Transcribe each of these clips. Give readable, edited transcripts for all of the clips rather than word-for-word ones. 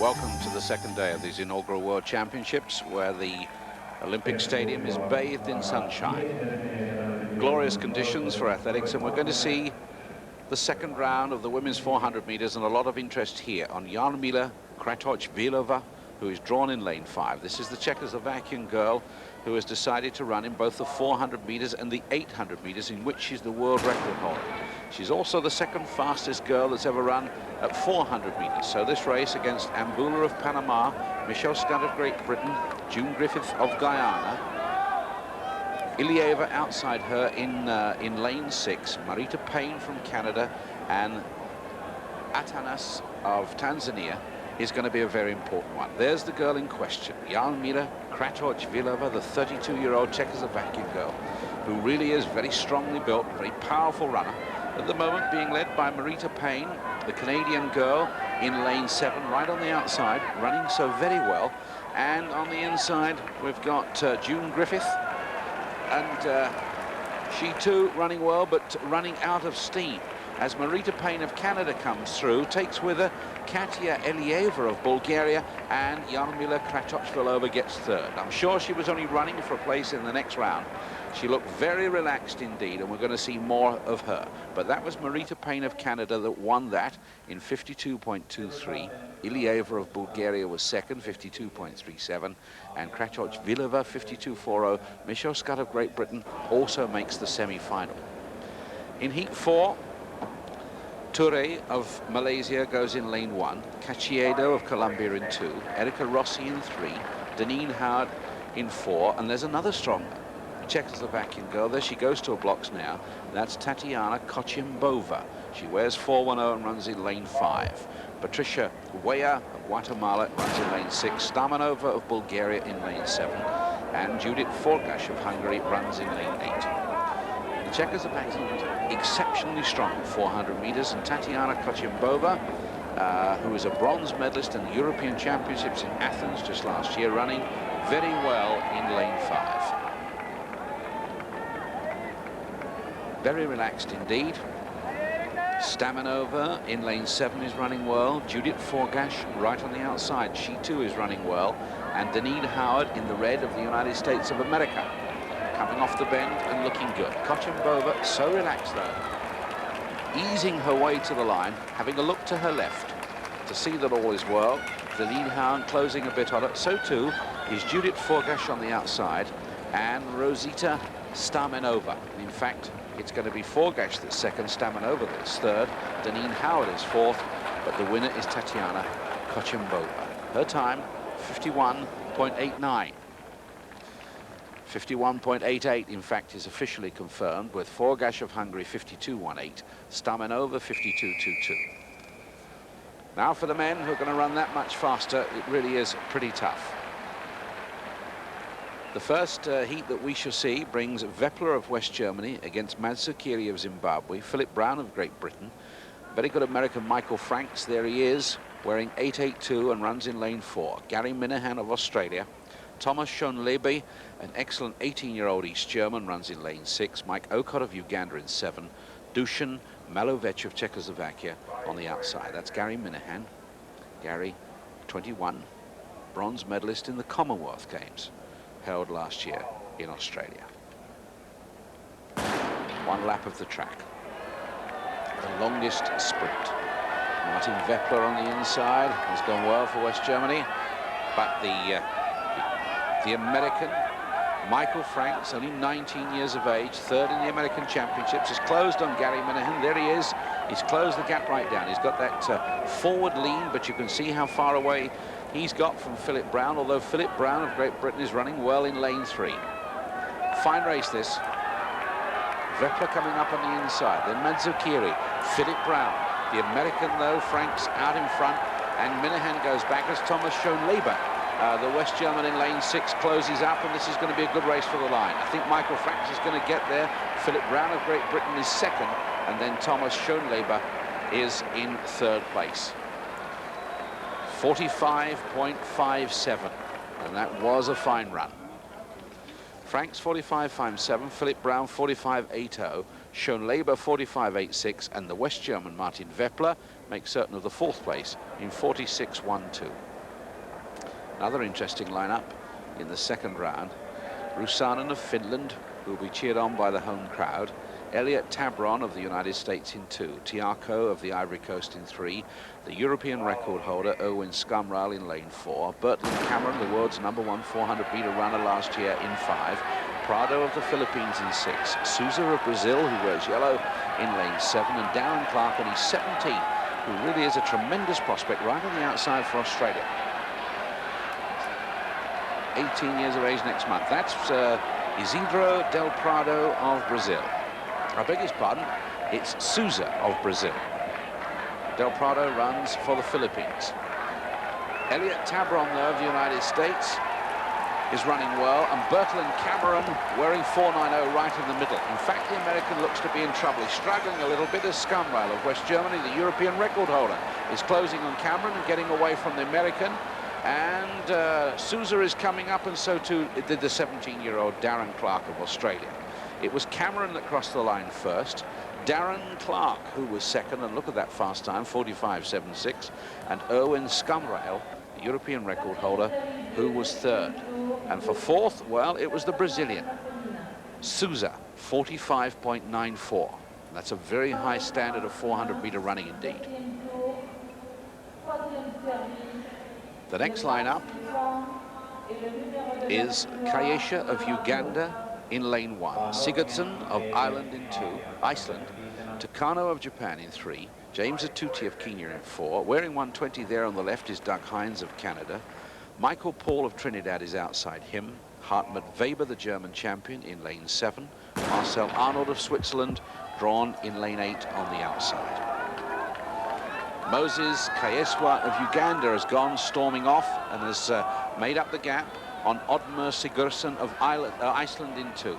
Welcome to the second day of these inaugural World Championships, where the Olympic Stadium is bathed in sunshine. Glorious conditions for athletics, and we're going to see the second round of the women's 400 meters, and a lot of interest here on Jarmila Kratochvílová, who is drawn in lane 5. This is the Czechoslovakian girl who has decided to run in both the 400 meters and the 800 meters, in which she's the world record holder. She's also the second fastest girl that's ever run at 400 meters. So this race against Ambula of Panama, Michelle Scott of Great Britain, June Griffith of Guyana, Ilieva outside her in lane 6, Marita Payne from Canada, and Atanas of Tanzania is going to be a very important one. There's the girl in question, Jarmila Kratochvílová, the 32-year-old Czechoslovakian girl, who really is very strongly built, very powerful runner. At the moment being led by Marita Payne, the Canadian girl, in lane 7, right on the outside, running so very well. And on the inside, we've got June Griffith, and she too running well, but running out of steam, as Marita Payne of Canada comes through, takes with her Katia Ilieva of Bulgaria, and Jarmila Kratochvílová gets third. I'm sure she was only running for a place in the next round. She looked very relaxed indeed, and we're going to see more of her. But that was Marita Payne of Canada that won that in 52.23. Ilieva of Bulgaria was second, 52.37, and Kratochvílová 52.40. Michelle Scott of Great Britain also makes the semi-final. In heat 4, Toure of Malaysia goes in lane 1, Cachiedo of Colombia in 2, Erica Rossi in 3, Deneen Howard in 4, and there's another strong Czechoslovakian girl. There she goes to her blocks now. That's Tatiana Kochimbova. She wears 410 and runs in lane 5. Patricia Weah of Guatemala runs in lane 6, Stamanova of Bulgaria in lane 7, and Judith Forgash of Hungary runs in lane 8. The Czechoslovakians exceptionally strong at 400 meters, and Tatiana Kochimbova, who is a bronze medalist in the European Championships in Athens just last year, running very well in lane 5. Very relaxed indeed. Stamanova in lane 7 is running well. Judith Forgash right on the outside. She too is running well. And Deneen Howard in the red of the United States of America, coming off the bend and looking good. Kochimbova so relaxed though, easing her way to the line, having a look to her left to see that all is well. Deneen Howard closing a bit on it. So too is Judith Forgash on the outside, and Rosita Stamanova. In fact, it's going to be Forgash that's second, Stamanova that's third, Deneen Howard is fourth, but the winner is Tatiana Kochimbova. Her time, 51.89. 51.88, in fact, is officially confirmed, with Forgash of Hungary 52.18, Stamanova 52.22. Now for the men who are going to run that much faster, it really is pretty tough. The first heat that we shall see brings Vepler of West Germany against Mazukiri of Zimbabwe, Philip Brown of Great Britain, very good American Michael Franks, there he is, wearing 8.82 and runs in lane 4. Gary Minahan of Australia, Thomas Schonlebe, an excellent 18-year-old East German, runs in lane 6. Mike Okot of Uganda in 7. Dusan Malovec of Czechoslovakia on the outside. That's Gary Minahan. Gary, 21, bronze medalist in the Commonwealth Games held last year in Australia. One lap of the track. The longest sprint. Martin Vepler on the inside has gone well for West Germany, but the American Michael Franks, only 19 years of age, third in the American Championships, has closed on Gary Minahan. There he is. He's closed the gap right down. He's got that forward lean, but you can see how far away he's got from Philip Brown, although Philip Brown of Great Britain is running well in lane 3. Fine race this. Vepler coming up on the inside, then Mazukiri, Philip Brown. The American, though, Franks out in front, and Minahan goes back as Thomas Schonlebe. The West German in lane 6 closes up, and this is going to be a good race for the line. I think Michael Franks is going to get there. Philip Brown of Great Britain is second, and then Thomas Schonlebe is in third place. 45.57, and that was a fine run. Franks 45.57, Philip Brown 45.80, Schonlebe 45.86, and the West German Martin Vepler makes certain of the fourth place in 46.12. Another interesting lineup in the second round. Rusanen of Finland, who will be cheered on by the home crowd. Elliot Tabron of the United States in 2. Tiako of the Ivory Coast in 3. The European record holder, Erwin Skamral, in lane 4. Bertland Cameron, the world's #1 400-meter runner last year, in 5. Prado of the Philippines in 6. Souza of Brazil, who wears yellow, in lane 7. And Darren Clark, and he's 17, who really is a tremendous prospect right on the outside for Australia. 18 years of age next month. That's Isidro Del Prado of Brazil. I beg his pardon, it's Souza of Brazil. Del Prado runs for the Philippines. Elliot Tabron, though, of the United States, is running well, and Bertland Cameron wearing 490 right in the middle. In fact, the American looks to be in trouble. He's struggling a little bit as Skamral of West Germany, the European record holder, is closing on Cameron and getting away from the American. And Souza is coming up, and so too did the 17-year-old Darren Clark of Australia. It was Cameron that crossed the line first. Darren Clark, who was second, and look at that fast time, 45.76, and Erwin Skamral, the European record holder, who was third. And for fourth, well, it was the Brazilian, Souza, 45.94. That's a very high standard of 400-meter running indeed. The next lineup is Kayesha of Uganda in lane 1, Sigurdsson of Iceland in 2, Takano of Japan in 3, James Atuti of Kenya in 4. Wearing 120 there on the left is Doug Hines of Canada. Michael Paul of Trinidad is outside him. Hartmut Weber, the German champion, in lane 7. Marcel Arnold of Switzerland, drawn in lane 8 on the outside. Moses Kayeswa of Uganda has gone storming off and has made up the gap on Oddmar Sigurdsson of Iceland in 2.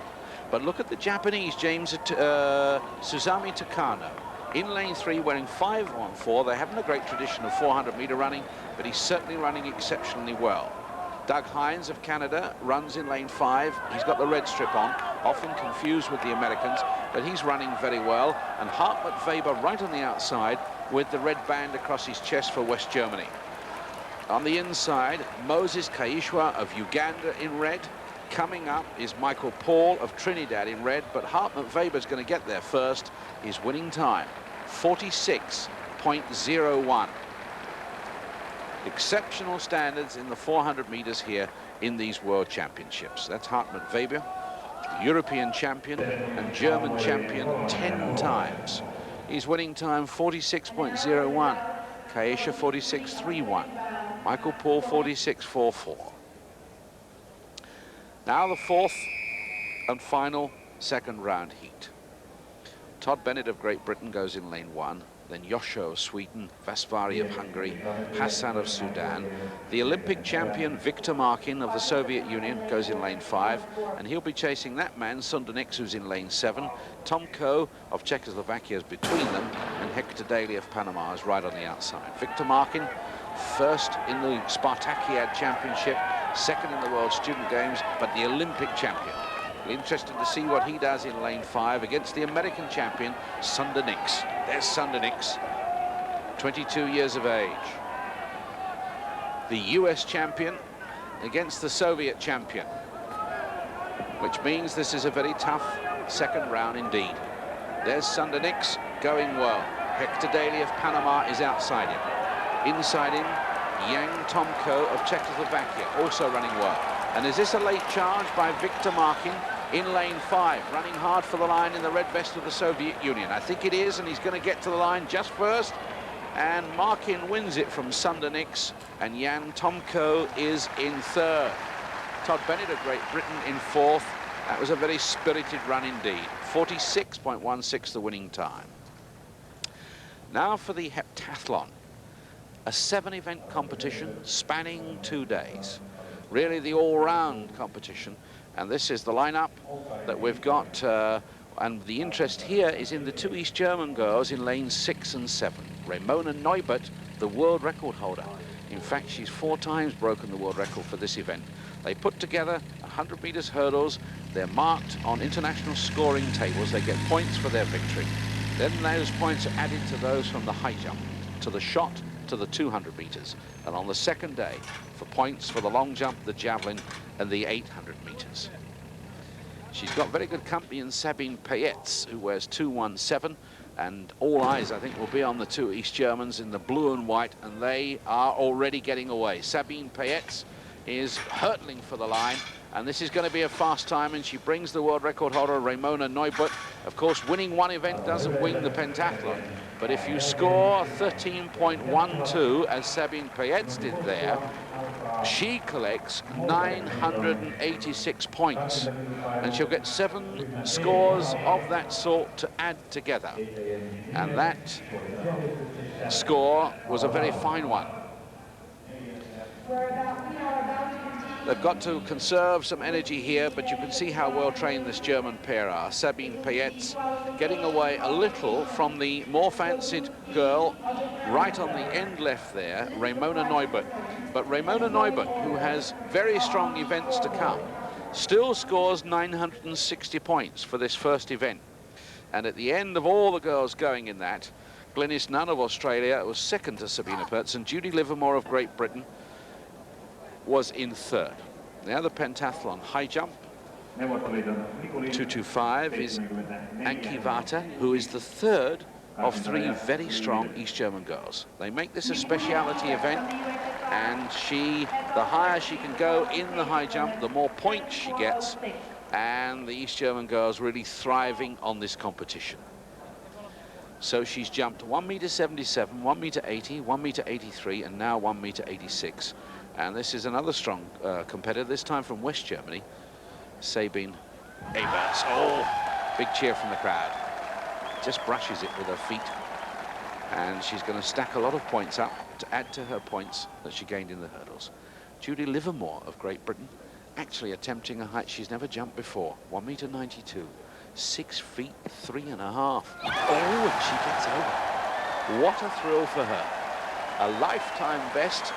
But look at the Japanese, James Suzami Takano, in lane 3, wearing 514. They haven't a great tradition of 400-meter running, but he's certainly running exceptionally well. Doug Hines of Canada runs in lane 5. He's got the red strip on, often confused with the Americans, but he's running very well. And Hartmut Weber right on the outside with the red band across his chest for West Germany. On the inside, Moses Kayesha of Uganda in red. Coming up is Michael Paul of Trinidad in red, but Hartmut Weber's going to get there first. His winning time, 46.01. Exceptional standards in the 400 meters here in these World Championships. That's Hartmut Weber, European champion and German champion 10 times. His winning time, 46.01. Kayesha, 46.31. Michael Paul, 46.44. Now the fourth and final second round heat. Todd Bennett of Great Britain goes in lane 1. Then Yosho of Sweden, Vasvari of Hungary, Hassan of Sudan. The Olympic champion Viktor Markin of the Soviet Union goes in lane 5, and he'll be chasing that man, Sundanix, who's in lane 7. Tom Koch of Czechoslovakia is between them, and Hector Daly of Panama is right on the outside. Viktor Markin, first in the Spartakiad Championship, second in the World Student Games, but the Olympic champion. Interested to see what he does in lane 5 against the American champion, Sundanix. There's Sundanix, 22 years of age. The US champion against the Soviet champion, which means this is a very tough second round indeed. There's Sundanix going well. Hector Daly of Panama is outside him. Inside him, Yang Tomko of Czechoslovakia, also running well. And is this a late charge by Viktor Markin? In lane 5, running hard for the line in the red vest of the Soviet Union. I think it is, and he's going to get to the line just first. And Markin wins it from Sundanix, and Jan Tomko is in third. Todd Bennett of Great Britain in fourth. That was a very spirited run indeed. 46.16 the winning time. Now for the heptathlon, a 7-event competition spanning 2 days. Really the all-round competition. And this is the lineup that we've got, and the interest here is in the 2 East German girls in lanes 6 and 7. Ramona Neubert, the world record holder. In fact, she's 4 times broken the world record for this event. They put together 100 meters hurdles. They're marked on international scoring tables. They get points for their victory. Then those points are added to those from the high jump, to the shot, to the 200 meters. And on the second day, for points for the long jump, the javelin, and the 800 meters. She's got very good company in Sabine Payetz, who wears 217, and all eyes, I think, will be on the two East Germans in the blue and white, and they are already getting away. Sabine Payetz is hurtling for the line, and this is going to be a fast time, and she brings the world record holder, Ramona Neubert. Of course, winning one event doesn't win the pentathlon, but if you score 13.12, as Sabine Payetz did there, she collects 986 points, and she'll get 7 scores of that sort to add together. And that score was a very fine one. They've got to conserve some energy here, but you can see how well trained this German pair are. Sabine Payetz getting away a little from the more fancied girl right on the end left there, Ramona Neubert. But Ramona Neubert, who has very strong events to come, still scores 960 points for this first event. And at the end of all the girls going in that, Glynis Nunn of Australia was second to Sabina Pertz, and Judy Livermore of Great Britain was in third. Now the pentathlon high jump, 225 is Anki Vata, who is the third of 3 very strong East German girls. They make this a speciality event, and the higher she can go in the high jump, the more points she gets, and the East German girls really thriving on this competition. So she's jumped 1.77 m, 1.80 m, 1.83 m, and now 1.86 m. And this is another strong competitor, this time from West Germany, Sabine Eberts. Oh, big cheer from the crowd. Just brushes it with her feet. And she's going to stack a lot of points up to add to her points that she gained in the hurdles. Judy Livermore of Great Britain actually attempting a height she's never jumped before, 1.92 m, 6 feet 3.5. Oh, and she gets over. What a thrill for her. A lifetime best.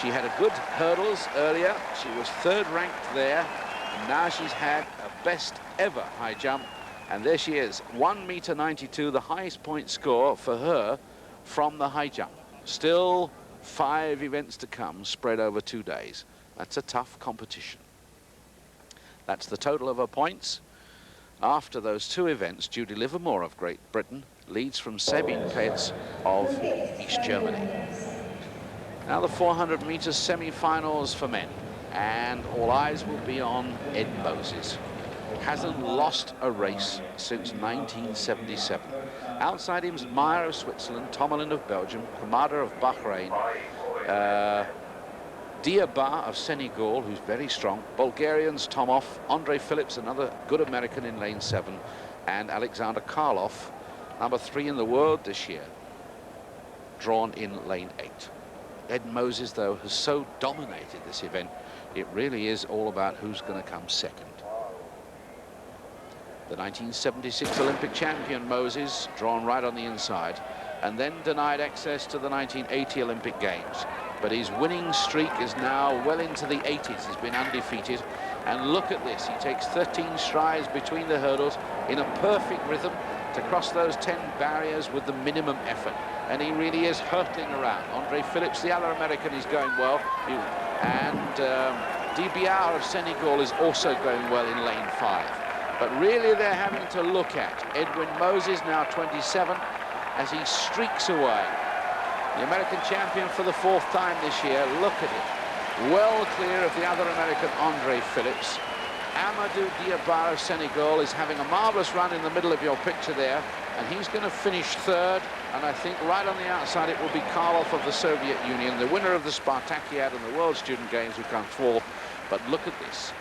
She had a good hurdles earlier. She was 3rd ranked there. And now she's had a best ever high jump. And there she is, 1.92 m, the highest point score for her from the high jump. Still 5 events to come, spread over 2 days. That's a tough competition. That's the total of her points. After those 2 events, Judy Livermore of Great Britain leads from Sabine Payetz of East Germany. Now the 400 meters semi-finals for men, and all eyes will be on Ed Moses. Hasn't lost a race since 1977. Outside him is Meyer of Switzerland, Tomelin of Belgium, Hamada of Bahrain, Diaba of Senegal, who's very strong, Bulgarians Tomov, Andre Phillips, another good American in lane 7, and Alexander Karloff, number 3 in the world this year, drawn in lane 8. Ed Moses, though, has so dominated this event, it really is all about who's going to come second. The 1976 Olympic champion Moses, drawn right on the inside, and then denied access to the 1980 Olympic Games. But his winning streak is now well into the 80s. He's been undefeated. And look at this. He takes 13 strides between the hurdles in a perfect rhythm to cross those 10 barriers with the minimum effort. And he really is hurtling around. Andre Phillips, the other American, is going well. And Dibiao of Senegal is also going well in lane 5. But really they're having to look at Edwin Moses, now 27, as he streaks away. The American champion for the 4th time this year. Look at it. Well clear of the other American, Andre Phillips. Amadou Diaba of Senegal is having a marvelous run in the middle of your picture there, and he's going to finish 3rd, and I think right on the outside it will be Karloff of the Soviet Union, the winner of the Spartakiad and the World Student Games, who comes 4th. But look at this.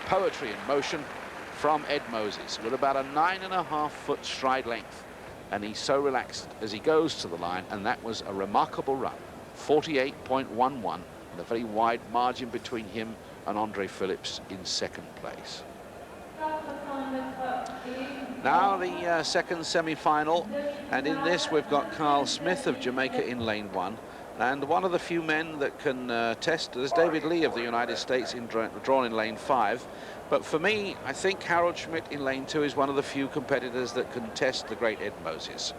Poetry in motion from Ed Moses with about a 9.5-foot stride length. And he's so relaxed as he goes to the line, and that was a remarkable run. 48.11, and a very wide margin between him and Andre Phillips in 2nd place. Now the second semi-final, and in this we've got Carl Smith of Jamaica in lane 1, and one of the few men that can test. There's David Lee of the United States drawn in lane 5. But for me, I think Harold Schmidt in lane 2 is one of the few competitors that can test the great Ed Moses.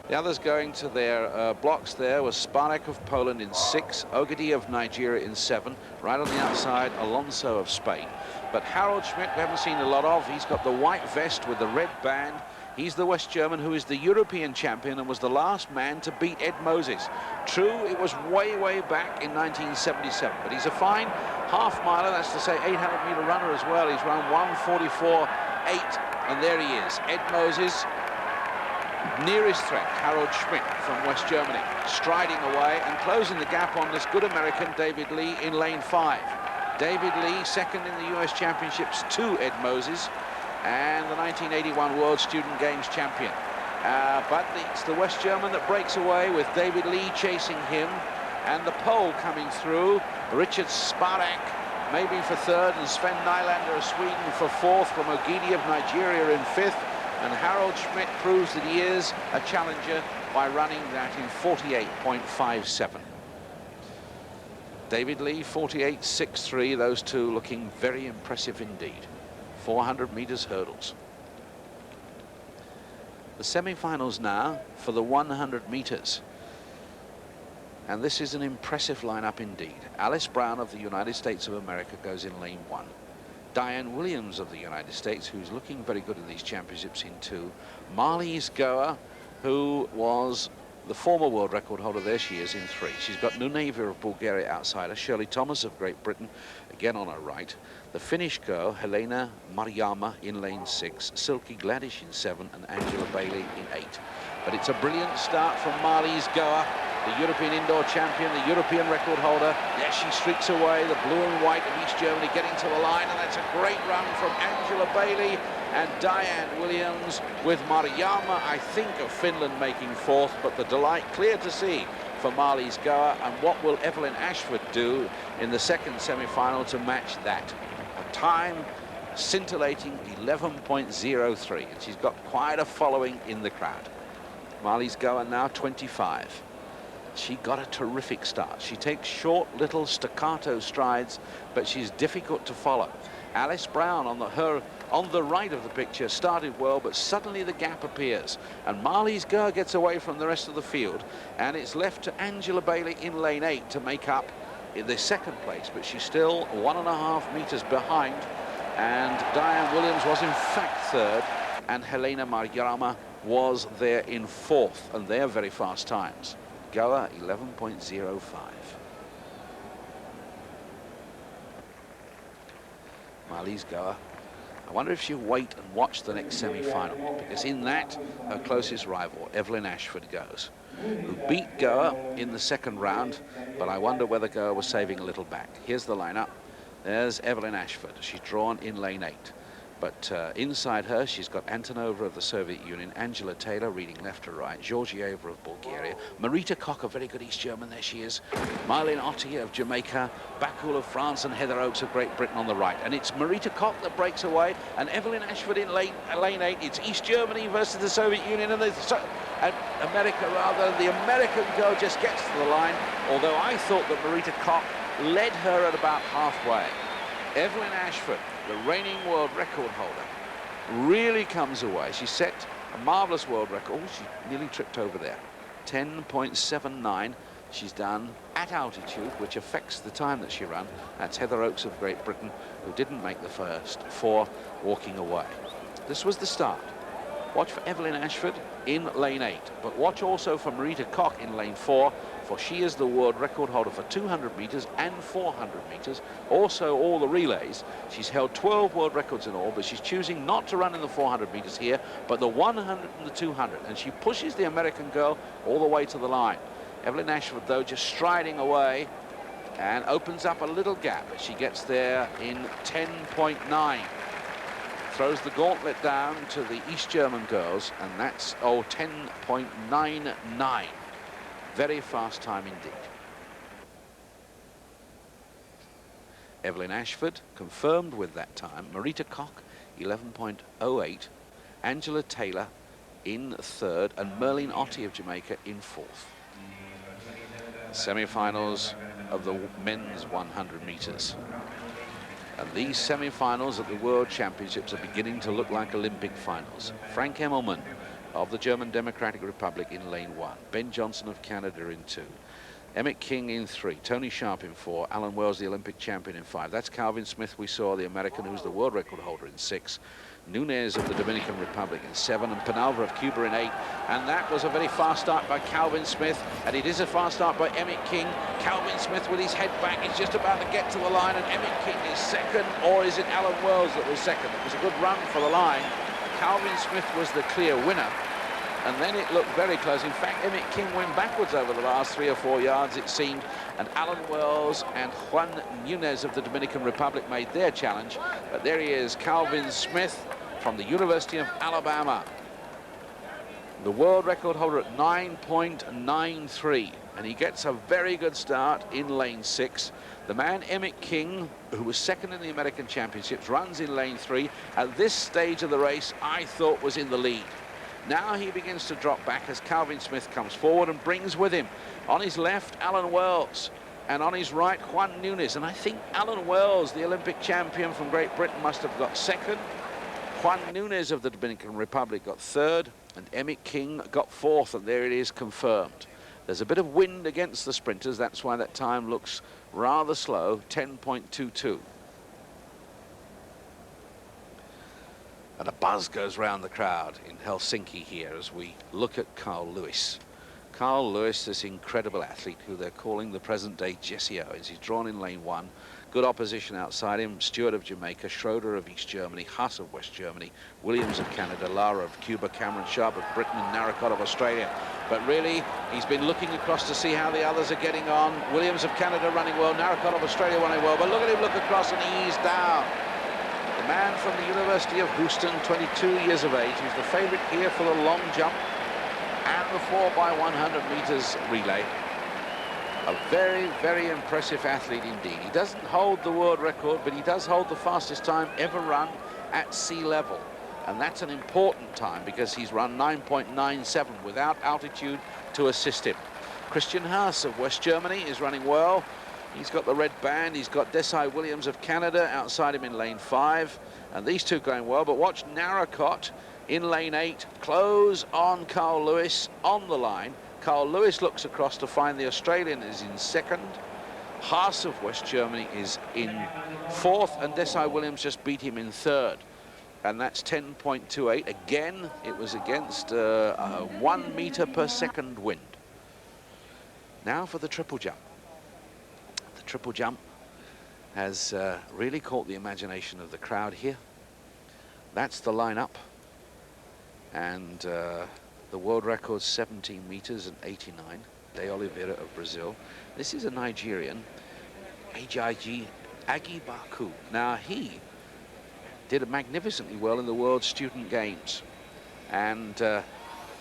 The others going to their blocks there was Sparek of Poland in 6, Ogidi of Nigeria in 7, right on the outside, Alonso of Spain. But Harold Schmidt, we haven't seen a lot of. He's got the white vest with the red band. He's the West German who is the European champion and was the last man to beat Ed Moses. True, it was way, way back in 1977, but he's a fine half-miler, that's to say 800-meter runner as well. He's run 1:44.8, and there he is, Ed Moses. Nearest threat, Harold Schmidt from West Germany, striding away and closing the gap on this good American, David Lee, in lane 5. David Lee, second in the US Championships to Ed Moses, and the 1981 World Student Games champion. But it's the West German that breaks away with David Lee chasing him, and the pole coming through. Richard Sparek maybe for 3rd, and Sven Nylander of Sweden for 4th, from Ogidi of Nigeria in 5th. And Harold Schmidt proves that he is a challenger by running that in 48.57. David Lee, 48.63, those two looking very impressive indeed. 400 meters hurdles. The semi-finals now for the 100 meters. And this is an impressive lineup indeed. Alice Brown of the United States of America goes in lane 1. Diane Williams of the United States, who's looking very good in these championships, in 2. Marlies Gohr, who was the former world record holder, there she is, in 3. She's got Nunavia of Bulgaria outside her, Shirley Thomas of Great Britain, again on her right. The Finnish girl, Helena Marjamaa in lane 6, Silke Gladish in 7, and Angela Bailey in 8. But it's a brilliant start from Marlies Gohr, the European indoor champion, the European record holder. There she streaks away, the blue and white of East Germany getting to the line, and that's a great run from Angela Bailey and Diane Williams, with Marjamaa, I think, of Finland making 4th, but the delight clear to see for Marlies Gohr. And what will Evelyn Ashford do in the second semi-final to match that? A time scintillating 11.03, and she's got quite a following in the crowd. Marlies Gohr now 25. She got a terrific start. She takes short little staccato strides, but she's difficult to follow. Alice Brown on the right of the picture started well, but suddenly the gap appears, and Marlies Gohr gets away from the rest of the field, and it's left to Angela Bailey in lane 8 to make up in the second place, but she's still 1.5 meters behind, and Diane Williams was in fact 3rd, and Helena Marjamaa was there in 4th, and they're very fast times. Gohr 11.05. Marlies Gohr. I wonder if she'll wait and watch the next semi-final, because in that, her closest rival, Evelyn Ashford, goes, who beat Gohr in the second round, but I wonder whether Gohr was saving a little back. Here's the lineup. There's Evelyn Ashford. She's drawn in lane 8. But inside her, she's got Antonova of the Soviet Union, Angela Taylor reading left to right, Georgieva of Bulgaria, Marita Koch, a very good East German, there she is, Marlene Otte of Jamaica, Bakul of France, and Heather Oakes of Great Britain on the right. And it's Marita Koch that breaks away, and Evelyn Ashford in lane 8. It's East Germany versus the Soviet Union, and America, rather. The American girl just gets to the line, although I thought that Marita Koch led her at about halfway. Evelyn Ashford, the reigning world record holder, really comes away. She set a marvelous world record. Oh, she nearly tripped over there. 10.79 she's done at altitude, which affects the time that she ran. That's Heather Oakes of Great Britain, who didn't make the first 4, walking away. This was the start. Watch for Evelyn Ashford in lane 8, but watch also for Marita Koch in lane 4, for she is the world record holder for 200 meters and 400 meters, also all the relays. She's held 12 world records in all, but she's choosing not to run in the 400 meters here, but the 100 and the 200, and she pushes the American girl all the way to the line. Evelyn Ashford, though, just striding away and opens up a little gap. She gets there in 10.9. Throws the gauntlet down to the East German girls, and that's 10.99. Very fast time indeed. Evelyn Ashford confirmed with that time. Marita Koch 11.08. Angela Taylor in 3rd, and Marlene Otte of Jamaica in 4th. Semi-finals of the men's 100 meters. And these semi-finals at the World Championships are beginning to look like Olympic finals. Frank Emmelman of the German Democratic Republic in lane 1. Ben Johnson of Canada in 2. Emmit King in 3, Tony Sharp in 4, Alan Wells, the Olympic champion, in 5. That's Calvin Smith, we saw, the American, who's the world record holder, in 6. Nunez of the Dominican Republic in 7, and Penalva of Cuba in 8. And that was a very fast start by Calvin Smith, and it is a fast start by Emmit King. Calvin Smith with his head back is just about to get to the line, and Emmit King is second, or is it Alan Wells that was second? It was a good run for the line. Calvin Smith was the clear winner. And then it looked very close. In fact, Emmit King went backwards over the last 3 or 4 yards, it seemed. And Alan Wells and Juan Nunez of the Dominican Republic made their challenge. But there he is, Calvin Smith from the University of Alabama. The world record holder at 9.93. And he gets a very good start in lane 6. The man, Emmit King, who was second in the American Championships, runs in lane 3. At this stage of the race, I thought was in the lead. Now he begins to drop back as Calvin Smith comes forward and brings with him on his left Alan Wells, and on his right Juan Nunez. And I think Alan Wells, the Olympic champion from Great Britain, must have got second. Juan Nunez of the Dominican Republic got third, and Emmit King got fourth, and there it is, confirmed. There's a bit of wind against the sprinters, that's why that time looks rather slow, 10.22. And a buzz goes round the crowd in Helsinki here as we look at Carl Lewis. Carl Lewis, this incredible athlete who they're calling the present-day Jesse Owens. He's drawn in lane 1. Good opposition outside him. Stewart of Jamaica, Schroeder of East Germany, Haas of West Germany, Williams of Canada, Lara of Cuba, Cameron Sharp of Britain, and Narracott of Australia. But really, he's been looking across to see how the others are getting on. Williams of Canada running well, Narracott of Australia running well. But look at him look across and ease down. The man from the University of Houston, 22 years of age, who's the favourite here for the long jump and the 4x100 metres relay. A very, very impressive athlete indeed. He doesn't hold the world record, but he does hold the fastest time ever run at sea level. And that's an important time because he's run 9.97 without altitude to assist him. Christian Haas of West Germany is running well. He's got the red band. He's got Desai Williams of Canada outside him in lane 5. And these two going well. But watch Narracott in lane 8. Close on Carl Lewis on the line. Carl Lewis looks across to find the Australian is in second. Haas of West Germany is in 4th. And Desai Williams just beat him in 3rd. And that's 10.28. Again, it was against a 1 meter per second wind. Now for the triple jump. Triple jump has really caught the imagination of the crowd here. That's the lineup, and the world record 17 meters and 89. De Oliveira of Brazil. This is a Nigerian, Ajayi Agbebaku. Now he did magnificently well in the World Student Games, and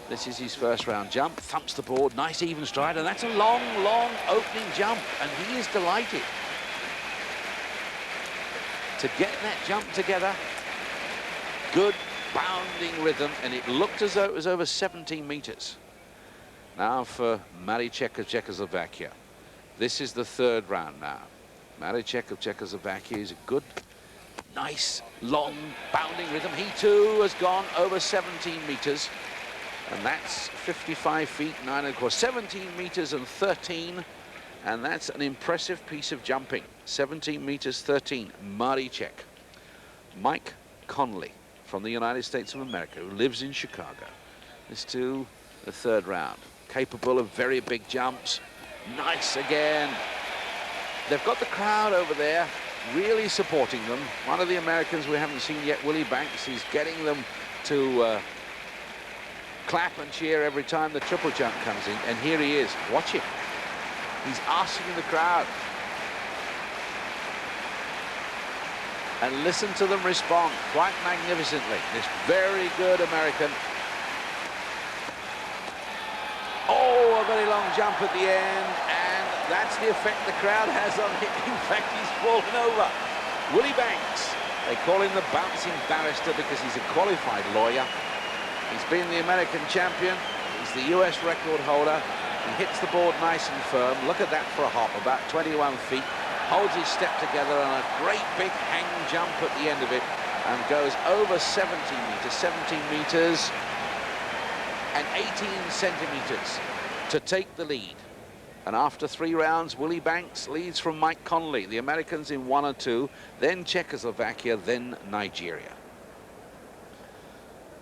this is his first round jump, thumps the board, nice even stride, and that's a long, long opening jump, and he is delighted to get that jump together. Good bounding rhythm, and it looked as though it was over 17 meters. Now for Maricek of Czechoslovakia. This is the 3rd round now. Maricek of Czechoslovakia is a good, nice, long bounding rhythm. He too has gone over 17 meters. And that's 55 feet, 9 and a quarter, 17 meters and 13. And that's an impressive piece of jumping. 17 meters, 13, Maricek. Mike Conley from the United States of America, who lives in Chicago. This to the 3rd round. Capable of very big jumps. Nice again. They've got the crowd over there really supporting them. One of the Americans we haven't seen yet, Willie Banks, he's getting them to clap and cheer every time the triple jump comes in, and here he is. Watch him. He's asking the crowd. And listen to them respond quite magnificently. This very good American. Oh, a very long jump at the end, and that's the effect the crowd has on him. In fact, he's fallen over. Willie Banks. They call him the bouncing barrister because he's a qualified lawyer. He's been the American champion. He's the US record holder. He hits the board nice and firm. Look at that for a hop, about 21 feet. Holds his step together on a great big hang jump at the end of it and goes over 17 meters. 17 meters and 18 centimeters to take the lead. And after 3 rounds, Willie Banks leads from Mike Conley. The Americans in 1 or 2, then Czechoslovakia, then Nigeria.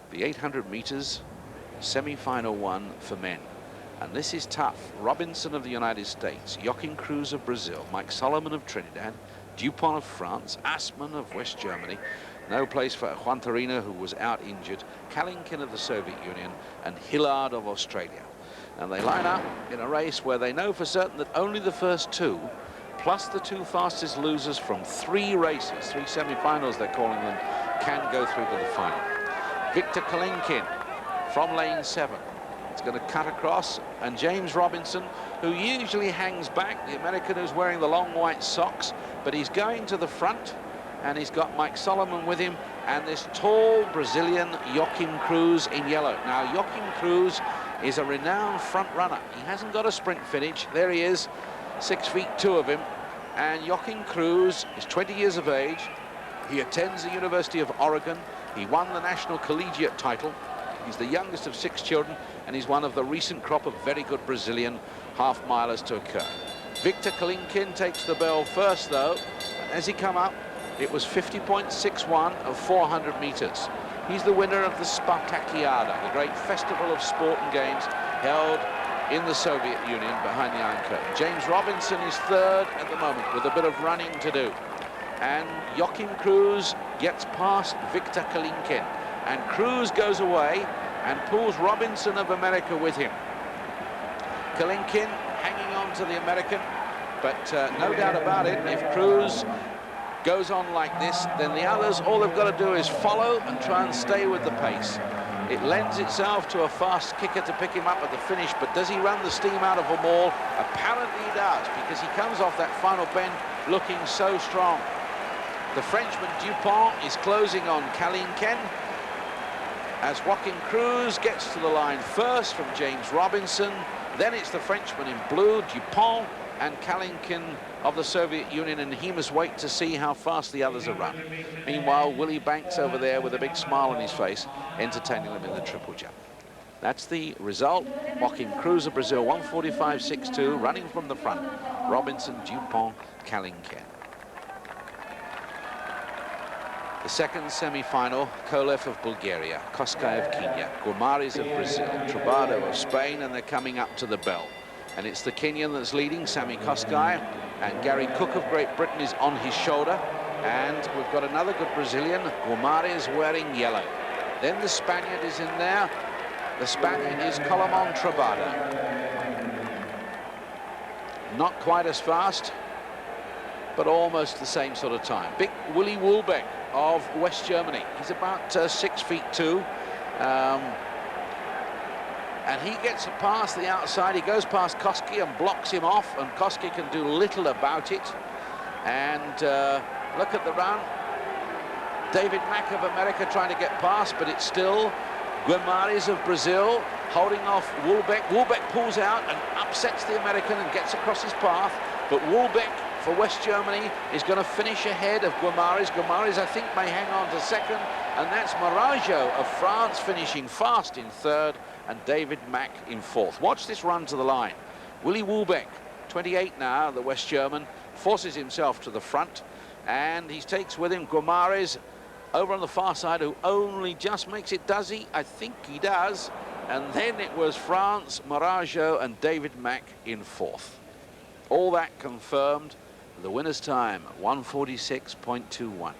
The 800 meters, semi-final 1 for men. And this is tough. Robinson of the United States, Joachim Cruz of Brazil, Mike Solomon of Trinidad, Dupont of France, Assmann of West Germany, no place for Juantarina, who was out injured, Kalinkin of the Soviet Union, and Hillard of Australia. And they line up in a race where they know for certain that only the first 2, plus the 2 fastest losers from 3 races, 3 semi-finals they're calling them, can go through to the final. Victor Kalinkin from lane 7. It's going to cut across, and James Robinson, who usually hangs back, the American who's wearing the long white socks, but he's going to the front, and he's got Mike Solomon with him, and this tall Brazilian Joachim Cruz in yellow. Now, Joachim Cruz is a renowned front runner. He hasn't got a sprint finish. There he is, 6'2" of him, and Joachim Cruz is 20 years of age. He attends the University of Oregon. He won the national collegiate title. He's the youngest of 6 children, and he's one of the recent crop of very good Brazilian half-milers to occur. Victor Kalinkin takes the bell first, though, and as he come up, it was 50.61 of 400 meters. He's the winner of the Spartakiada, the great festival of sport and games held in the Soviet Union behind the Iron Curtain. James Robinson is 3rd at the moment with a bit of running to do. And Joachim Cruz gets past Victor Kalinkin. And Cruz goes away and pulls Robinson of America with him. Kalinkin hanging on to the American, but no doubt about it, if Cruz goes on like this, then the others, all they've got to do is follow and try and stay with the pace. It lends itself to a fast kicker to pick him up at the finish, but does he run the steam out of them all? Apparently he does, because he comes off that final bend looking so strong. The Frenchman Dupont is closing on Kalinkin, as Joachim Cruz gets to the line first from James Robinson. Then it's the Frenchman in blue, Dupont, and Kalinkin of the Soviet Union, and he must wait to see how fast the others are run. Meanwhile, Willie Banks over there with a big smile on his face, entertaining them in the triple jump. That's the result. Joachim Cruz of Brazil, 1:45.62, running from the front. Robinson, Dupont, Kalinkin. The second semi-final, Kolev of Bulgaria, Koskay of Kenya, Gomaris of Brazil, Trubado of Spain, and they're coming up to the bell. And it's the Kenyan that's leading, Sammy Koskay, and Gary Cook of Great Britain is on his shoulder. And we've got another good Brazilian, Gomaris, wearing yellow. Then the Spaniard is in there. The Spaniard is Colomon Trubado. Not quite as fast, but almost the same sort of time. Big Willie Woolbeck of West Germany. He's about 6'2". And he gets past the outside. He goes past Koski and blocks him off, and Koski can do little about it. And look at the run. David Mack of America trying to get past, but it's still Guimarães of Brazil holding off Woolbeck. Woolbeck pulls out and upsets the American and gets across his path, but Woolbeck for West Germany is going to finish ahead of Guimarães. Guimarães, I think, may hang on to 2nd, and that's Marajo of France finishing fast in 3rd, and David Mack in 4th. Watch this run to the line. Willie Woolbeck, 28 now, the West German, forces himself to the front, and he takes with him Guimarães over on the far side, who only just makes it. Does he? I think he does. And then it was France, Marajo, and David Mack in 4th. All that confirmed. The winner's time, 1:46.21.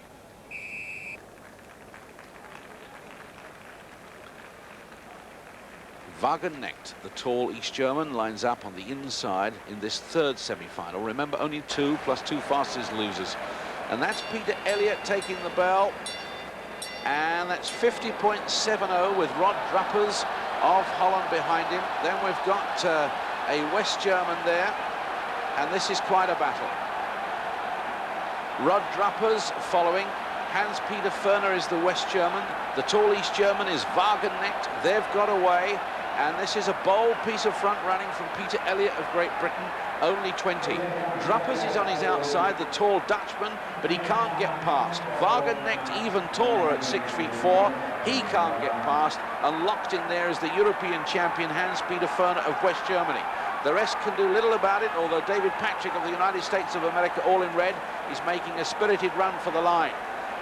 Wagenknecht, the tall East German, lines up on the inside in this 3rd semi-final. Remember, only 2 plus 2 fastest losers. And that's Peter Elliott taking the bell. And that's 50.70 with Rod Druppers of Holland behind him. Then we've got a West German there. And this is quite a battle. Rod Druppers following. Hans-Peter Ferner is the West German. The tall East German is Wagenknecht. They've got away. And this is a bold piece of front running from Peter Elliott of Great Britain, only 20. Druppers is on his outside, the tall Dutchman, but he can't get past. Wagenknecht, even taller at 6'4", he can't get past. And locked in there is the European champion Hans-Peter Ferner of West Germany. The rest can do little about it, although David Patrick of the United States of America, all in red, is making a spirited run for the line.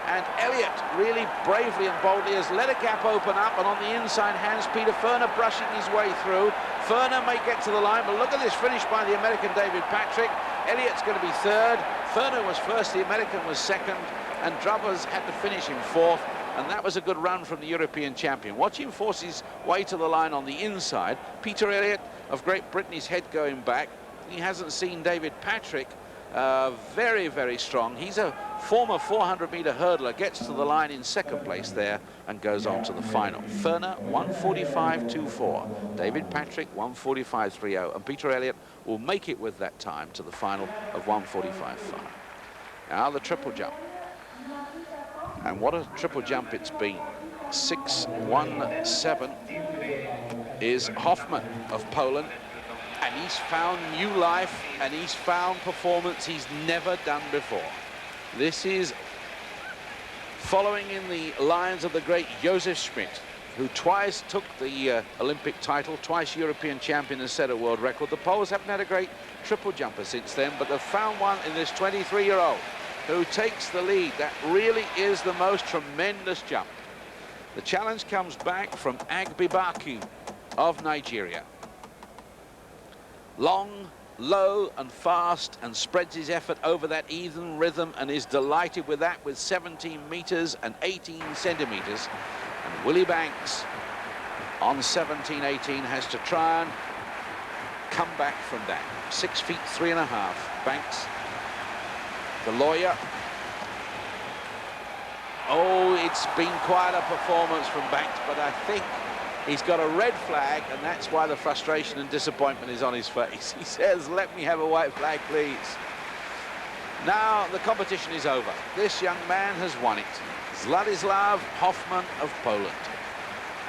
And Elliott really bravely and boldly has let a gap open up, and on the inside Hans-Peter Ferner brushing his way through. Ferner may get to the line, but look at this finish by the American David Patrick. Elliott's going to be third, Ferner was first, the American was second, and Druppers had to finish in fourth, and that was a good run from the European champion. Watch him force his way to the line on the inside. Peter Elliott of Great Britain, his head going back. He hasn't seen David Patrick. Very, very strong. He's a former 400-meter hurdler, gets to the line in second place there and goes on to the final. Ferner 1:45.24, David Patrick 1:45.30, and Peter Elliott will make it with that time to the final of 1:45.5. Now the triple jump, and what a triple jump it's been. 6:17 is Hoffman of Poland. And he's found new life, and he's found performance he's never done before. This is following in the lines of the great Josef Schmidt, who twice took the Olympic title, twice European champion and set a world record. The Poles haven't had a great triple jumper since then, but they've found one in this 23-year-old who takes the lead. That really is the most tremendous jump. The challenge comes back from Agbebaku of Nigeria. Long, low and fast, and spreads his effort over that even rhythm and is delighted with that, with 17 meters and 18 centimeters. And Willie Banks on 17.18 has to try and come back from that. 6'3.5". Banks, the lawyer. Oh, it's been quite a performance from Banks, but I think he's got a red flag, and that's why the frustration and disappointment is on his face. He says, "Let me have a white flag, please." Now the competition is over. This young man has won it. Zdzislaw Hoffman of Poland.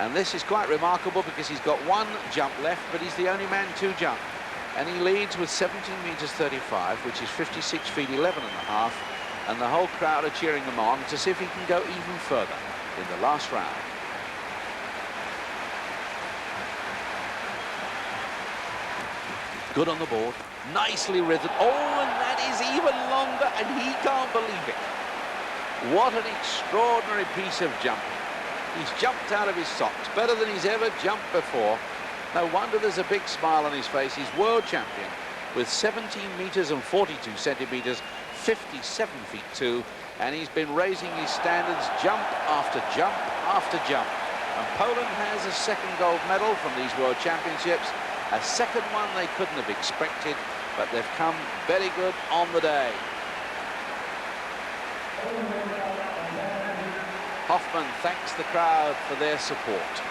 And this is quite remarkable because he's got one jump left, but he's the only man to jump. And he leads with 17 meters 35, which is 56 feet 11 and a half. And the whole crowd are cheering him on to see if he can go even further in the last round. Good on the board, nicely rhythmed. Oh, and that is even longer, and he can't believe it. What an extraordinary piece of jumping. He's jumped out of his socks, better than he's ever jumped before. No wonder there's a big smile on his face. He's world champion with 17 meters and 42 centimeters, 57 feet 2, and he's been raising his standards jump after jump after jump. And Poland has a second gold medal from these World Championships. A second one they couldn't have expected, but they've come very good on the day. Hoffman thanks the crowd for their support.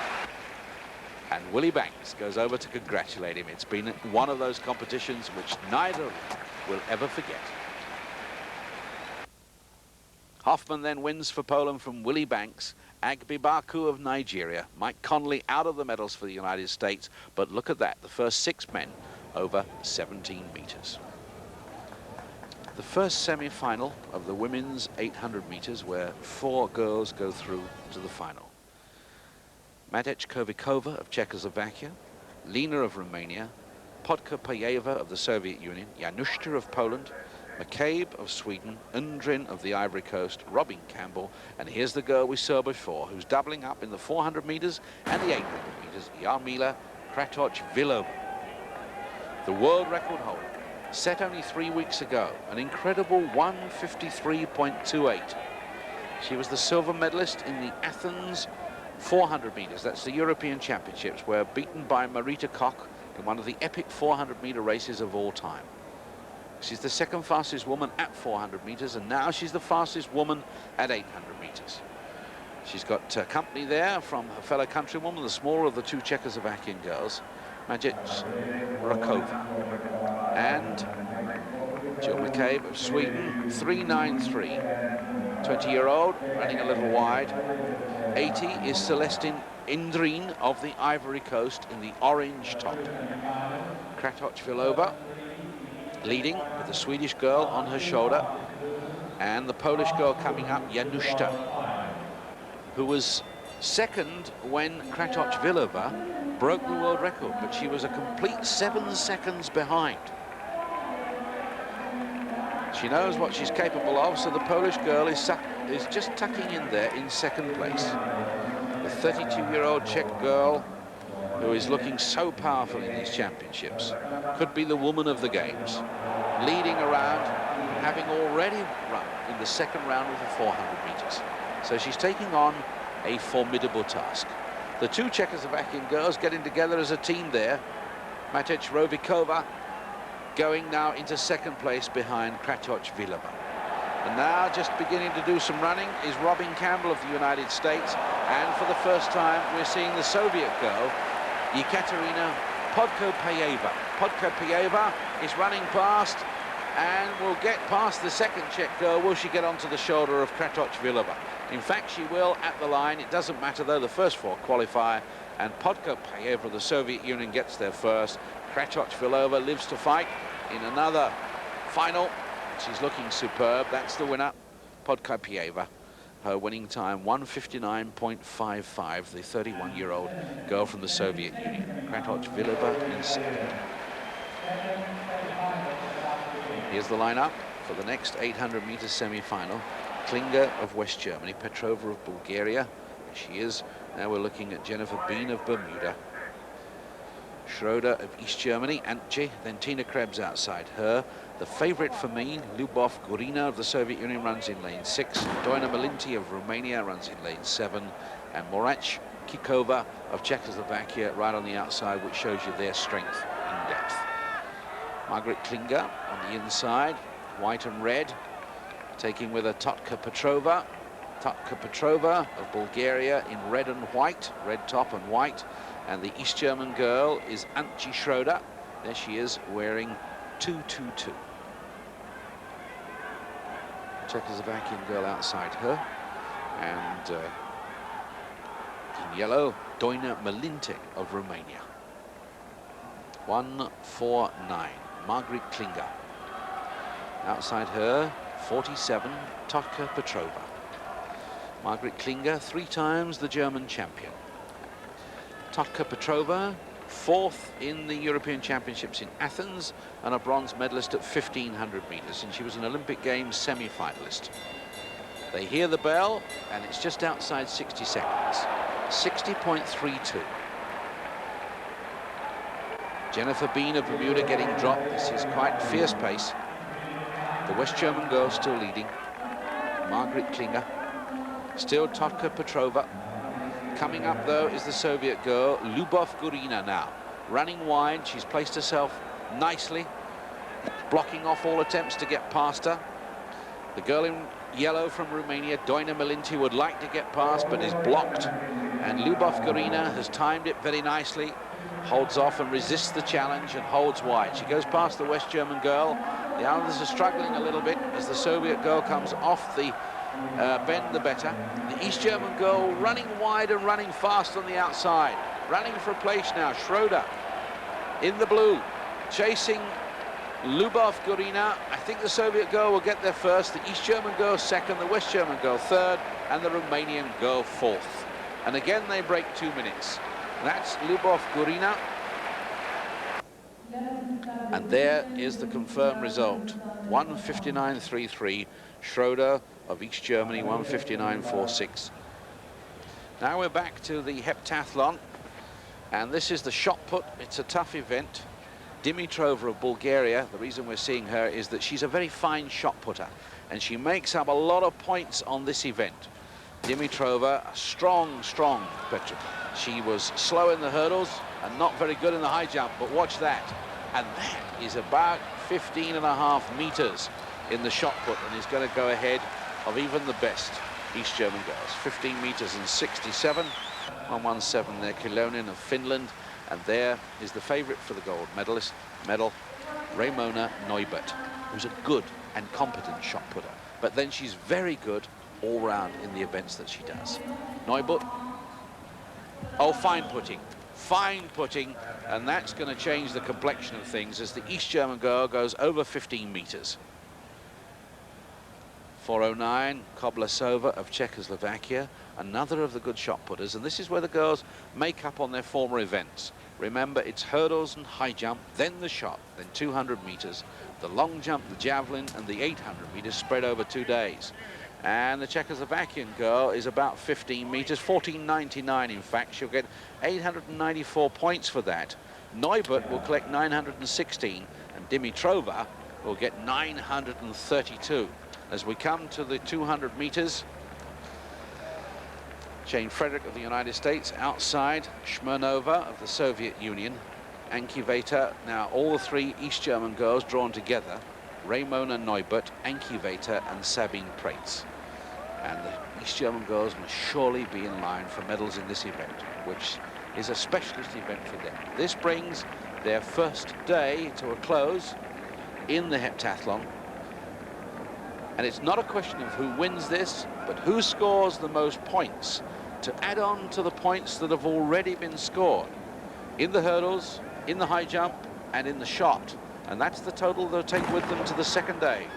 And Willie Banks goes over to congratulate him. It's been one of those competitions which neither of them will ever forget. Hoffman then wins for Poland from Willie Banks. Agbebaku of Nigeria, Mike Conley out of the medals for the United States, but look at that, the first 6 men over 17 meters. The first semi-final of the women's 800 meters, where 4 girls go through to the final. Matej Kovikova of Czechoslovakia, Lena of Romania, Podka Pajeva of the Soviet Union, Januszka of Poland, McCabe of Sweden, Undrin of the Ivory Coast, Robin Campbell, and here's the girl we saw before, who's doubling up in the 400 meters and the 800 meters, Jarmila Kratoch-Vilova. The world record holder, set only 3 weeks ago, an incredible 1:53.28. She was the silver medalist in the Athens 400 meters, that's the European Championships, where beaten by Marita Koch in one of the epic 400 meter races of all time. She's the second fastest woman at 400 meters, and now she's the fastest woman at 800 meters. She's got company there from her fellow countrywoman, the smaller of the 2 Czechoslovakian girls, Matej Rakova. And Jill McCabe of Sweden, 3:93. 20-year-old, running a little wide. 80 is Celestine Indrine of the Ivory Coast in the orange top. Kratochvilova leading with the Swedish girl on her shoulder, and the Polish girl coming up, Januszka, who was second when Kratochvilova broke the world record, but she was a complete 7 seconds behind. She knows what she's capable of, so the Polish girl is just tucking in there in second place. The 32-year-old Czech girl, who is looking so powerful in these championships, could be the woman of the games, leading around, having already run in the second round of the 400 meters. So she's taking on a formidable task. The two Czechoslovakian girls getting together as a team there. Matej Rovikova going now into second place behind Kratochvilova. And now just beginning to do some running is Robin Campbell of the United States. And for the first time, we're seeing the Soviet girl, Yekaterina Podkopayeva. Podkopayeva is running past and will get past the second Czech girl. Will she get onto the shoulder of Kratochvilova? In fact, she will at the line. It doesn't matter, though. The first four qualify, and Podkopayeva of the Soviet Union gets there first. Kratochvilova lives to fight in another final. She's looking superb. That's the winner, Podkopayeva. Her winning time, 1:59.55, the 31-year-old girl from the Soviet Union. Kratochvilova in second. Here's the lineup for the next 800-meter semi-final. Klinger of West Germany, Petrova of Bulgaria. There she is. Now we're looking at Jennifer Bean of Bermuda. Schroeder of East Germany, Antje, then Tina Krebs outside her. The favorite for me, Lyubov Gurina of the Soviet Union, runs in lane 6. Doina Malinti of Romania runs in lane 7. And Morac Kikova of Czechoslovakia right on the outside, which shows you their strength in depth. Margaret Klinger on the inside, white and red, taking with her Totka Petrova. Totka Petrova of Bulgaria in red and white, red top and white. And the East German girl is Antje Schroeder. There she is, wearing 222. Czechoslovakian girl outside her. And in yellow, Doina Malinte of Romania. 1:49, Margaret Klinger. Outside her, 47, Totka Petrova. Margaret Klinger, 3 times the German champion. Totka Petrova, 4th in the European Championships in Athens and a bronze medalist at 1500 meters, and she was an Olympic Games semi-finalist. They hear the bell, and it's just outside 60 seconds. 60.32. Jennifer Bean of Bermuda getting dropped. This is quite fierce pace. The West German girl still leading. Margaret Klinger. Still Totka Petrova. Coming up, though, is the Soviet girl, Lyubov Gurina now. Running wide, she's placed herself nicely, blocking off all attempts to get past her. The girl in yellow from Romania, Doina Malinti, would like to get past, but is blocked. And Lyubov Gurina has timed it very nicely, holds off and resists the challenge and holds wide. She goes past the West German girl. The others are struggling a little bit as the Soviet girl comes off the bend the better. The East German girl running wide and running fast on the outside. Running for a place now, Schroeder in the blue, chasing Lyubov Gurina. I think the Soviet girl will get there first, the East German girl second, the West German girl third, and the Romanian girl fourth. And again they break 2 minutes. That's Lyubov Gurina. And there is the confirmed result. 1:59.33. Schroeder of East Germany, 1:59.46. Now we're back to the heptathlon, and this is the shot put. It's a tough event. Dimitrova of Bulgaria, the reason we're seeing her is that she's a very fine shot putter, and she makes up a lot of points on this event. Dimitrova, a strong Petra. She was slow in the hurdles and not very good in the high jump, but watch that. And that is about 15.5 meters in the shot put, and is going to go ahead of even the best East German girls. 15 meters and 67. 1:17 there, Kilonen of Finland. And there is the favorite for the gold medal, Ramona Neubert, who's a good and competent shot putter. But then she's very good all round in the events that she does. Neubert Oh, fine putting, and that's going to change the complexion of things as the East German girl goes over 15 meters. 4:09, Koblesova of Czechoslovakia, another of the good shot putters, and this is where the girls make up on their former events. Remember, it's hurdles and high jump, then the shot, then 200 meters, the long jump, the javelin, and the 800 meters spread over 2 days. And the Czechoslovakian girl is about 15 meters, 14.99 in fact. She'll get 894 points for that. Neubert will collect 916, and Dimitrova will get 932. As we come to the 200 meters, Jane Frederick of the United States outside, Shmernova of the Soviet Union, Anki Veta. Now all the three East German girls drawn together, Ramona Neubert, Anki Veta and Sabine Preitz. And the East German girls must surely be in line for medals in this event, which is a specialist event for them. This brings their first day to a close in the heptathlon. And it's not a question of who wins this, but who scores the most points to add on to the points that have already been scored in the hurdles, in the high jump, and in the shot. And that's the total they'll take with them to the second day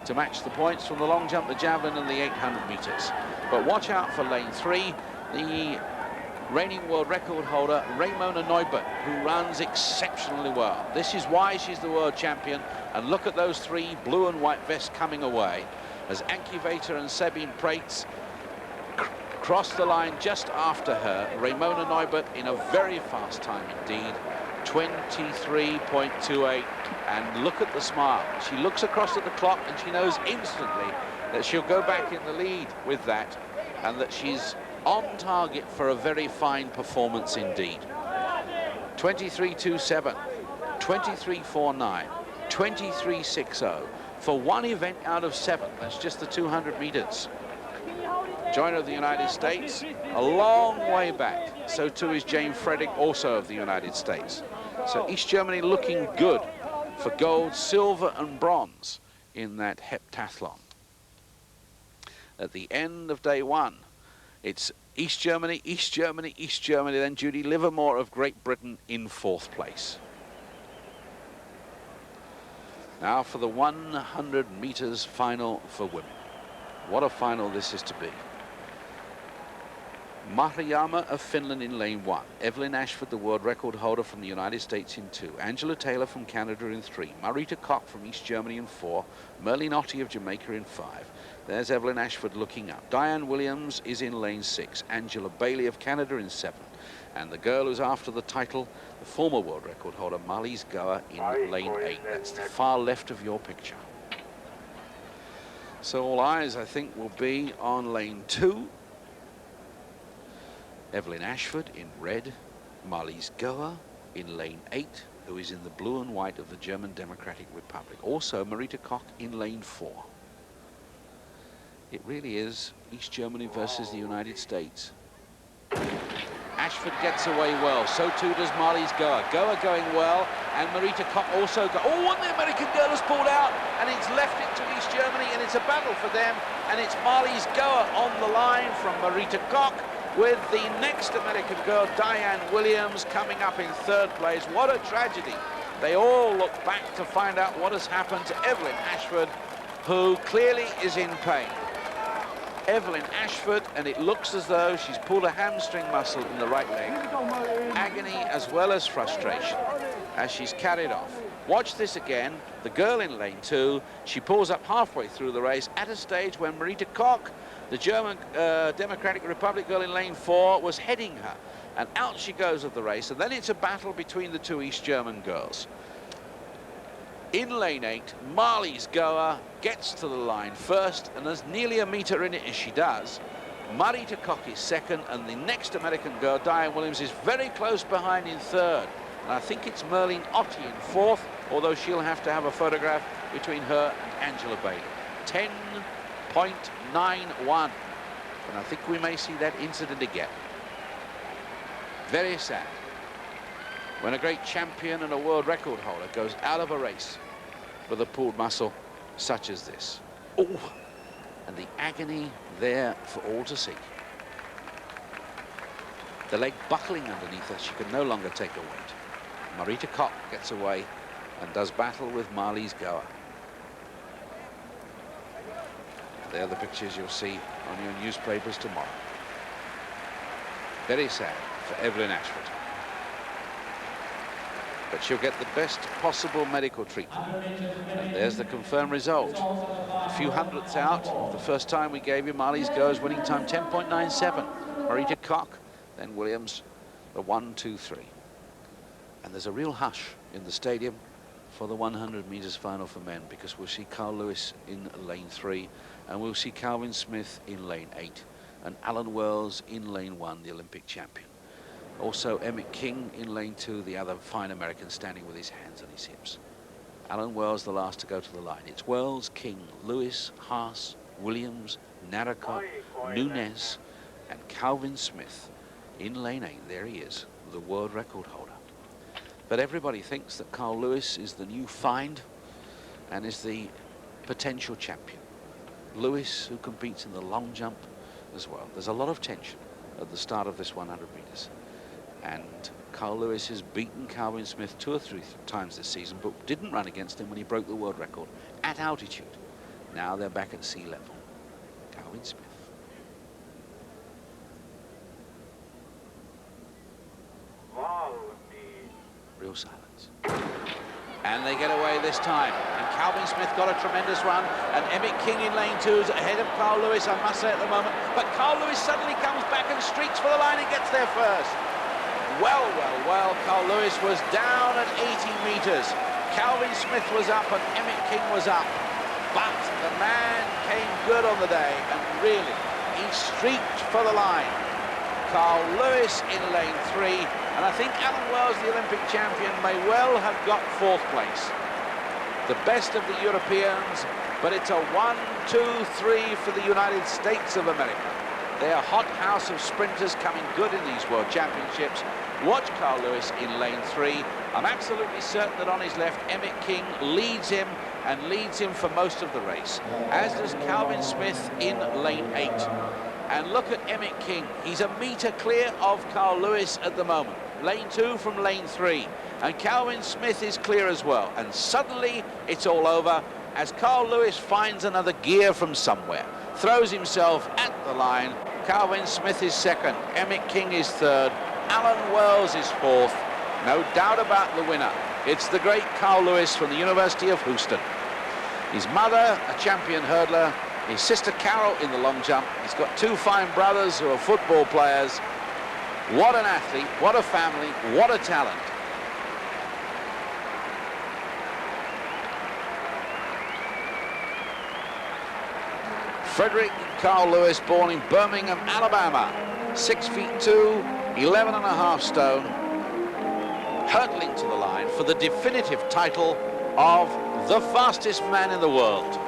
to match the points from the long jump, the javelin, and the 800 meters. But watch out for lane 3, the reigning world record holder, Ramona Neubert, who runs exceptionally well. This is why she's the world champion. And look at those three blue and white vests coming away as Anki Veta and Sabine Preitz cross the line just after her. Ramona Neubert in a very fast time indeed, 23.28. And look at the smile. She looks across at the clock and she knows instantly that she'll go back in the lead with that, and that she's on target for a very fine performance indeed. 23.27, 23.49, 23.60 for one event out of 7. That's just the 200 meters. Joiner of the United States, a long way back. So too is Jane Frederick, also of the United States. So East Germany looking good for gold, silver and bronze in that heptathlon. At the end of day 1, it's East Germany, East Germany, East Germany, then Judy Livermore of Great Britain in 4th place. Now for the 100 meters final for women. What a final this is to be. Mariyama of Finland in lane 1. Evelyn Ashford, the world record holder from the United States in 2. Angela Taylor from Canada in 3. Marita Koch from East Germany in 4. Merlin Otti of Jamaica in 5. There's Evelyn Ashford looking up. Diane Williams is in lane 6. Angela Bailey of Canada in 7. And the girl who's after the title, the former world record holder, Marlies Gohr in lane 8. That's the far left of your picture. So all eyes, I think, will be on lane 2. Evelyn Ashford in red, Marlies Gohr in lane 8, who is in the blue and white of the German Democratic Republic. Also Marita Koch in lane 4. It really is East Germany versus the United States. Ashford gets away well, so too does Marlies Gohr. Gohr going well, and Marita Koch also go. Oh, and the American girl has pulled out, and it's left it to East Germany, and it's a battle for them, and it's Marlies Gohr on the line from Marita Koch, with the next American girl, Diane Williams, coming up in 3rd place. What a tragedy. They all look back to find out what has happened to Evelyn Ashford, who clearly is in pain. Evelyn Ashford, and it looks as though she's pulled a hamstring muscle in the right leg. Agony as well as frustration as she's carried off. Watch this again. The girl in lane 2, she pulls up halfway through the race at a stage when Marita Koch, the German Democratic Republic girl in lane 4, was heading her. And out she goes of the race, and then it's a battle between the two East German girls. In lane 8, Marlies Gohr gets to the line first, and there's nearly a meter in it as she does. Marita Koch is 2nd, and the next American girl, Diane Williams, is very close behind in 3rd. And I think it's Merlin Otti in 4th, although she'll have to have a photograph between her and Angela Bailey. 10.91. And I think we may see that incident again. Very sad when a great champion and a world record holder goes out of a race with a pulled muscle such as this. Oh, and the agony there for all to see. the leg buckling underneath her. She could no longer take a weight. Marita Koch gets away and does battle with Marlies Gohr. They're the pictures you'll see on your newspapers tomorrow. Very sad for Evelyn Ashford. But she'll get the best possible medical treatment. And there's the confirmed result. A few hundredths out. The first time we gave you Marlies Gohr's winning time 10.97. Marita Koch, then Williams, the 1-2-3. And there's a real hush in the stadium for the 100 meters final for men, because we'll see Carl Lewis in lane 3, and we'll see Calvin Smith in lane 8, and Alan Wells in lane 1, the Olympic champion. Also Emmit King in lane 2, the other fine American standing with his hands on his hips. Alan Wells the last to go to the line. It's Wells, King, Lewis, Haas, Williams, Narracott, Nunes, and Calvin Smith in lane 8. There he is, the world record holder. But everybody thinks that Carl Lewis is the new find and is the potential champion. Lewis, who competes in the long jump as well. There's a lot of tension at the start of this 100 meters. And Carl Lewis has beaten Calvin Smith 2 or 3 times this season, but didn't run against him when he broke the world record at altitude. Now they're back at sea level. Calvin Smith. Real silence. And they get away this time. And Calvin Smith got a tremendous run. And Emmit King in lane 2 is ahead of Carl Lewis, I must say, at the moment. But Carl Lewis suddenly comes back and streaks for the line and gets there first. Well, Carl Lewis was down at 80 meters. Calvin Smith was up and Emmit King was up. But the man came good on the day, and really, he streaked for the line. Carl Lewis in lane 3, and I think Alan Wells, the Olympic champion, may well have got 4th place. The best of the Europeans, but it's a 1-2-3 for the United States of America. They are hot house of sprinters coming good in these World Championships. Watch Carl Lewis in lane 3. I'm absolutely certain that on his left, Emmit King leads him and leads him for most of the race, as does Calvin Smith in lane 8. And look at Emmit King. He's a metre clear of Carl Lewis at the moment. Lane 2 from lane 3. And Calvin Smith is clear as well. And suddenly it's all over as Carl Lewis finds another gear from somewhere. Throws himself at the line. Calvin Smith is 2nd. Emmit King is 3rd. Alan Wells is 4th. No doubt about the winner. It's the great Carl Lewis from the University of Houston. His mother, a champion hurdler. His sister Carol in the long jump. He's got 2 fine brothers who are football players. What an athlete, what a family, what a talent. Frederick Carl Lewis, born in Birmingham, Alabama. 6'2", 11.5 stone. Hurtling to the line for the definitive title of the fastest man in the world.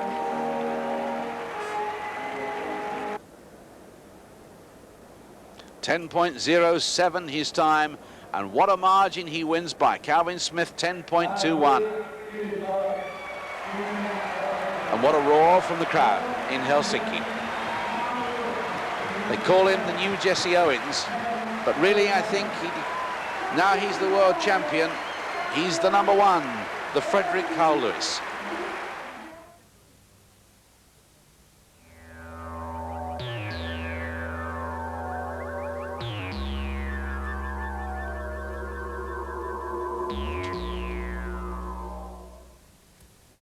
.07 his time, and what a margin he wins by. Calvin Smith 10.21. And what a roar from the crowd in Helsinki. They call him the new Jesse Owens, but really I think now he's the world champion. He's the #1, the Frederick Carl Lewis.